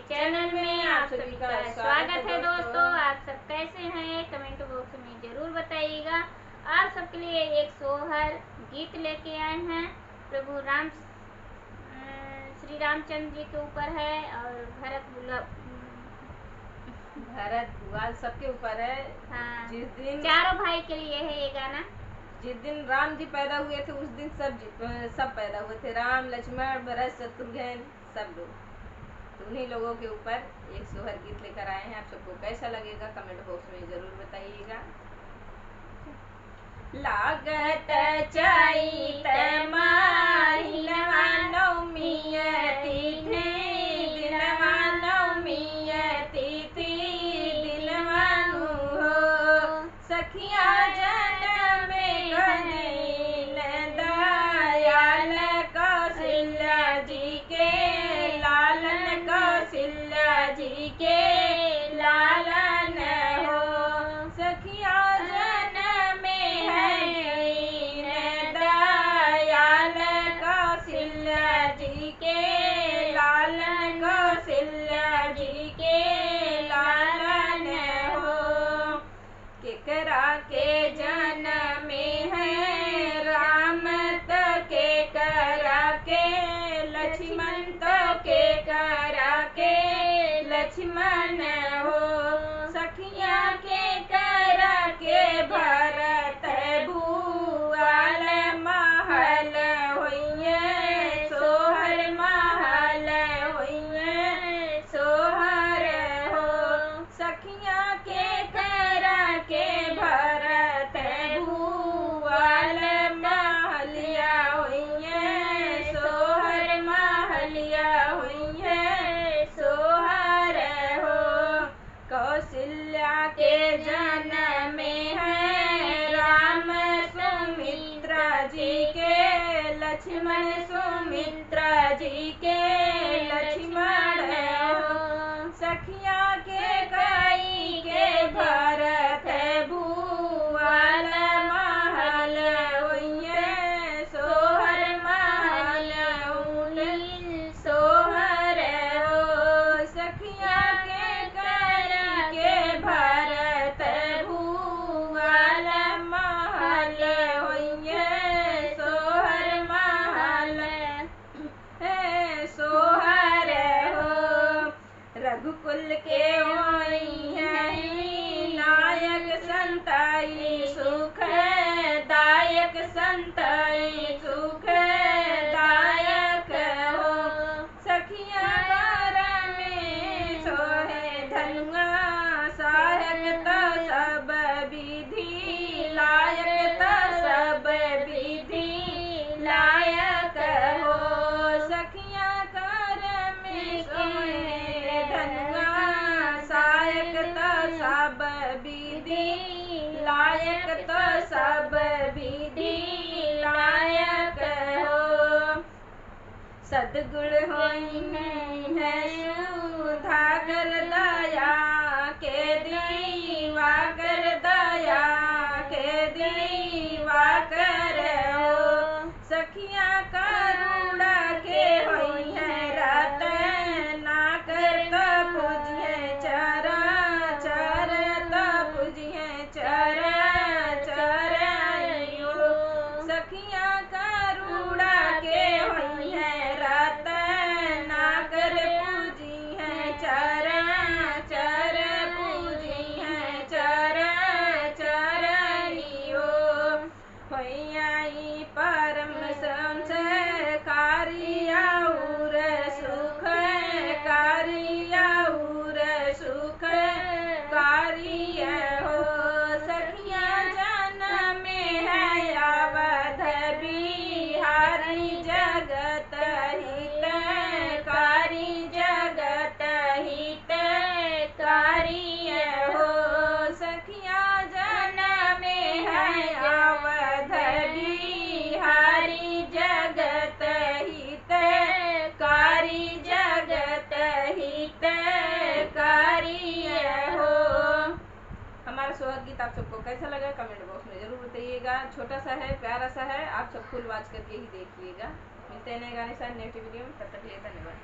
Channel में आप सभी का स्वागत है। दोस्तों, आप सब कैसे हैं? कमेंट बॉक्स में जरूर बताइएगा। आप सबके लिए एक सोहर गीत लेके आए हैं। प्रभु श्री रामचंद्र जी के ऊपर है और भरत भुआल सबके ऊपर है। हाँ, जिस दिन चारों भाई के लिए है ये गाना। जिस दिन राम जी पैदा हुए थे उस दिन सब पैदा हुए थे, राम लक्ष्मण भरत शत्रुघ्न सब लोग। तो उन्हीं लोगों के ऊपर एक सोहर गीत लेकर आए हैं। आप सबको कैसा लगेगा कमेंट बॉक्स में जरूर बताइएगा। लागत चैत महिनवा नवमी तिथि, दिनवा नवमी तिथि दिनवा नु हो, सखिया जन्म कदीन दयाल कौशल्या जी के लालन, कौशल्या जी के लालन हो, सखिया जन्म है दीन दयाल कौशल्या जी के लालन, कौशल्या जी के लालन हो। केकरा के जन्म है राम तो के करा के लक्ष्मण, तो के करा के लक्ष्मण हो, सखिया के करा के भरत भुआल महल होइए, सोहर महल होइए सोहर हो, सखिया के करा के भरत भुआल महलिया होइए, सोहर महलिया होइए सोहर हो। कौशल्या के जन्म है राम सुमित्रा जी के लक्ष्मण, सुमित्रा जी के लक्ष्मण हो, सखिया के कई के भरत भुआल महल होइए, सोहर महल होइए सोहर हो, सखिया के कई के भरत भुआल महल होइए, सोहर महल है सोहर हो। रघुकुल के होई है नायक संताई सुख दायक, संताई सुख दायक हो, सखिया कर में सोहे धनुआ सहायक, तो सब विधि लायक, तो सब विधि लायक हो, सखिया कर में सोहे धनुआ सहायक, तो सब विधि लायक, तो सब विधि लायक हो। सद्गुण होई है सुधाकर दया के दीवा कर, दया के दीवा कर हो, सखिया करुणा के होई है रतन नाकर, तो पूजिए चरा चर, तो पूजिए चरा चर हो, सखिया करुणा के होई है रतन नाकर, पूजी है चरा चर, पूजी है चरा चर हो, होई परम संस्कारी और सुख कारी और सुख कारी हो, सखिया जन्म है अवध बिहारी जगत हित कारी, जगत हित कारी हो, सखिया जन्म है अवध बिहारी जगत हित कारी, जगत हित कारी हो। हमारा सोहर गीत आप सबको कैसा लगा कमेंट बॉक्स में जरूर बताइएगा। छोटा सा है, प्यारा सा है, आप सब फुल वॉच करके ही देखिएगा। मिलते हैं नए गाने साथ नेक्स्ट वीडियो में, तब तक के लिए धन्यवाद।